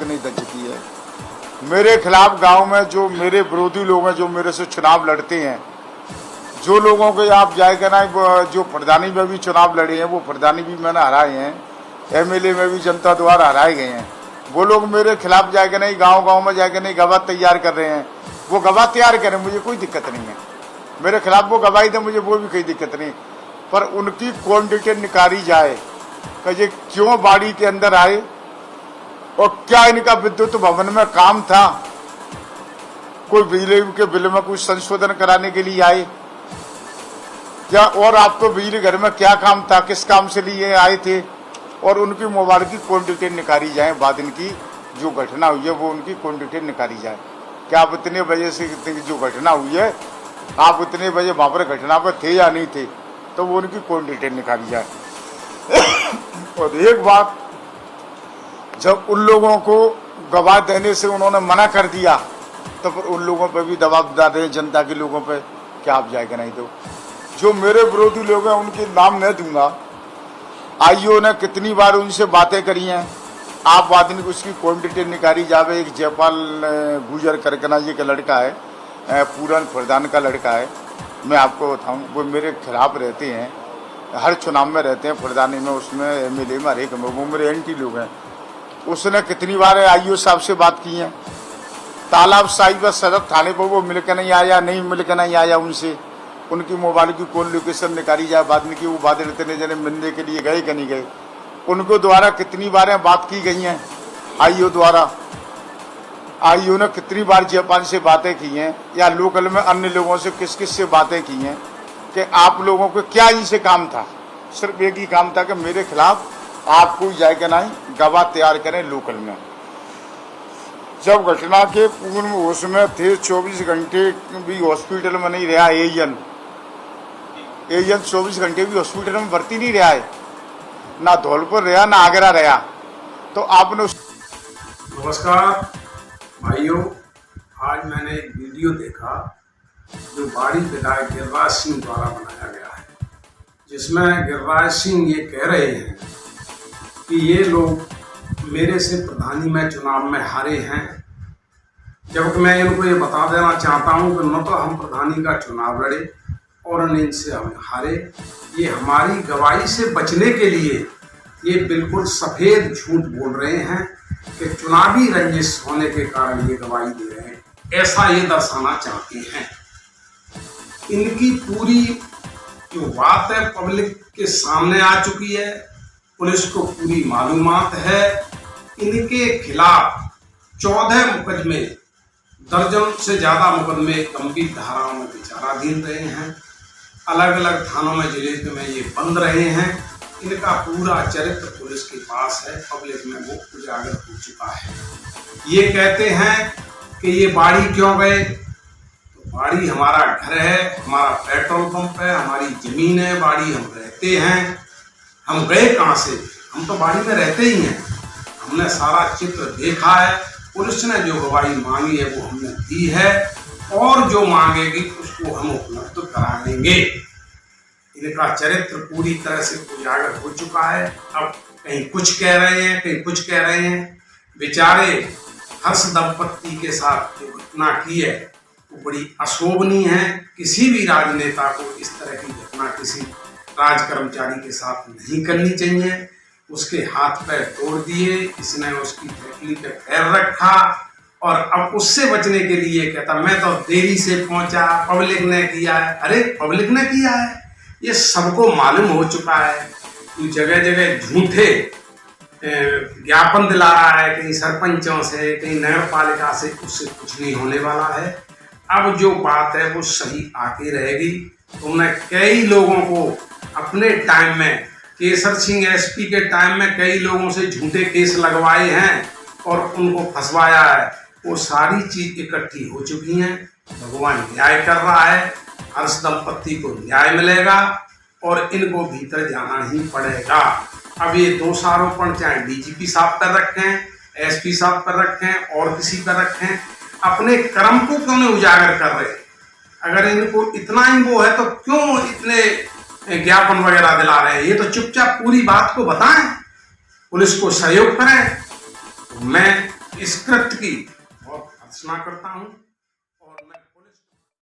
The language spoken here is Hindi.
नहीं दचती है। मेरे खिलाफ गांव में जो मेरे विरोधी लोग हैं, जो मेरे से चुनाव लड़ते हैं, जो लोगों के आप जाएगा ना, जो प्रधानी में भी चुनाव लड़े हैं, वो प्रधानी भी मैंने हराए हैं, एमएलए में भी जनता द्वारा हराए गए हैं। वो लोग मेरे खिलाफ जाएगा नहीं, गांव में जाएगा नहीं, गवाह तैयार कर रहे हैं। वो गवाह तैयार करें, मुझे कोई दिक्कत नहीं है। मेरे खिलाफ वो गवाही दे, मुझे वो भी कोई दिक्कत नहीं, पर उनकी क्वांटिटी निकाली जाए कि ये क्यों बाड़ी के अंदर आए और क्या इनका विद्युत भवन में काम था, कोई बिजली के बिल में कुछ संशोधन कराने के लिए आए क्या, और आपको बिजली घर में क्या काम था, किस काम से लिए आए थे, और उनकी मोबाइल की क्वांटिटी निकाली जाए। बाद इनकी जो घटना हुई है वो उनकी क्वांटिटी निकाली जाए। क्या आप इतने बजे से जो घटना हुई है, आप इतने बजे वहां पर घटना पर थे या नहीं थे, तो वो उनकी क्वांटिटी निकाली जाए। और एक बात, जब उन लोगों को गवाह देने से उन्होंने मना कर दिया, तो फिर उन लोगों पर भी दबाव डाल रहे हैं, जनता के लोगों पर, क्या आप जाएगा नहीं। तो जो मेरे विरोधी लोग हैं उनके नाम नहीं दूंगा। आईओ ने कितनी बार उनसे बातें करी हैं, आप बाद में उसकी क्वांटिटी निकाली जावे। एक जयपाल गुजर करकना जी का लड़का है, पूरन प्रधान का लड़का है, मैं आपको बताऊं, वो मेरे खिलाफ रहते हैं, हर चुनाव में रहते हैं, प्रधानी में, उसमें एमएलए में, हर एक में, वो मेरे एंटी लोग हैं। उसने कितनी बार आईओ साहब से बात की है, तालाब साहिब सदर थाने पर वो मिलकर नहीं आया, नहीं मिलकर नहीं आया उनसे, उनकी मोबाइल की कौन लोकेशन निकाली जाए। बाद में कि वो बादल इतने जने मिलने के लिए गए कि नहीं गए, उनको द्वारा कितनी बार बात की गई हैं आईओ द्वारा। आईओ ने कितनी बार जयपाल से बातें की हैं, या लोकल में अन्य लोगों से किस किस से बातें की हैं कि आप लोगों को क्या इनसे काम था। सिर्फ एक ही काम था कि मेरे खिलाफ आप कोई जाएगा नहीं, गवाह तैयार करें लोकल में। जब घटना के पूर्ण होश में थे, 24 घंटे भी हॉस्पिटल में नहीं रहा एजन 24 घंटे भी हॉस्पिटल में भर्ती नहीं रहा है, ना धौलपुर रहा ना आगरा रहा, तो आपने नमस्कार भाइयों, आज मैंने एक वीडियो देखा जो बाड़ी विधायक गिरिराज सिंह द्वारा बनाया गया है, जिसमें गिरिराज सिंह ये कह रहे हैं कि ये लोग मेरे से प्रधानी में चुनाव में हारे हैं, जबकि मैं इनको ये बता देना चाहता हूं कि न तो हम प्रधानी का चुनाव लड़े और न इनसे हम हारे। ये हमारी गवाही से बचने के लिए ये बिल्कुल सफेद झूठ बोल रहे हैं कि चुनावी रंजिश होने के कारण ये गवाही दे रहे हैं, ऐसा ये दर्शाना चाहते हैं। इनकी पूरी जो बात है पब्लिक के सामने आ चुकी है, पुलिस को पूरी मालूमात है। इनके खिलाफ 14 मुकदमे, दर्जन से ज्यादा मुकदमे गंभीर धाराओं में विचाराधीन रहे हैं, अलग अलग थानों में जिले में ये बंद रहे हैं। इनका पूरा चरित्र पुलिस के पास है, पब्लिक में वो उजागर हो चुका है। ये कहते हैं कि ये बाड़ी क्यों गए, तो बाड़ी हमारा घर है, हमारा पेट्रोल पंप है, हमारी जमीन है, बाड़ी हम रहते हैं। हम गए कहाँ से, हम तो बाड़ी में रहते ही हैं। हमने सारा चित्र देखा है, पुलिस ने जो गवाही मांगी है वो हमने दी है, और जो मांगेगी उसको हम उपलब्ध करा देंगे। इनका चरित्र पूरी तरह से उजागर हो चुका है। अब कहीं कुछ कह रहे हैं, कहीं कुछ कह रहे हैं। बेचारे हर्ष दंपत्ति के साथ जो घटना की है वो बड़ी अशोभनीय है। किसी भी राजनेता को इस तरह की घटना किसी राज कर्मचारी के साथ नहीं करनी चाहिए। उसके हाथ पैर तोड़ दिए, इसने उसकी फैक्ट्री पे पैर रखा, और अब उससे बचने के लिए कहता मैं तो देरी से पहुंचा, पब्लिक ने किया है। अरे पब्लिक ने किया है, ये सबको मालूम हो चुका है। ये जगह जगह झूठे ज्ञापन दिला रहा है, कहीं सरपंचों से, कहीं नगर पालिका से, उससे कुछ नहीं होने वाला है। अब जो बात है वो सही आती रहेगी। तुमने कई लोगों को अपने टाइम में, केसर सिंह एसपी के टाइम में कई लोगों से झूठे केस लगवाए हैं और उनको फंसवाया है। वो सारी चीज इकट्ठी हो चुकी हैं। भगवान न्याय कर रहा है, हर्ष दंपत्ति को न्याय मिलेगा और इनको भीतर जाना ही पड़ेगा। अब ये दोष आरोपण चाहे डीजीपी साहब पर रखें, एसपी साहब पर रखें और किसी पर रखें, अपने कर्म को क्यों नहीं उजागर कर रहे। अगर इनको इतना ही वो है तो क्यों इतने ज्ञापन वगैरह दिला रहे हैं। ये तो चुपचाप पूरी बात को बताएं, पुलिस को सहयोग करें। तो मैं इस कृत्य की बहुत भर्त्सना करता हूं।